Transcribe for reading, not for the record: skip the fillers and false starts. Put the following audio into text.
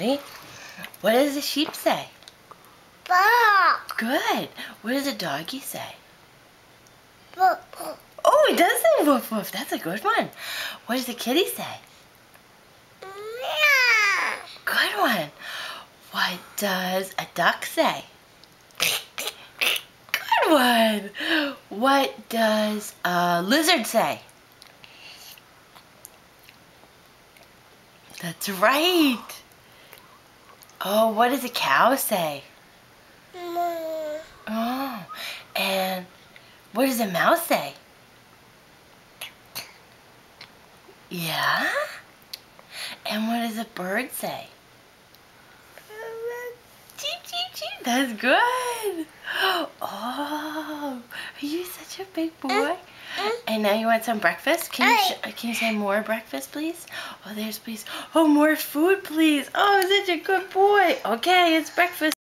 Ready? What does the sheep say? Bark. Good. What does a doggy say? Woof. Oh, it does say woof woof. That's a good one. What does the kitty say? Meow. Good one. What does a duck say? Good one. What does a lizard say? That's right. Oh, what does a cow say? Moo. Oh, and what does a mouse say? Yeah? And what does a bird say? Cheep, cheep, cheep. That's good. Oh, are you such a big boy? And now you want some breakfast? Can you say more breakfast, please? Oh, there's please. Oh, more food, please. Oh, such a good boy. Okay, it's breakfast.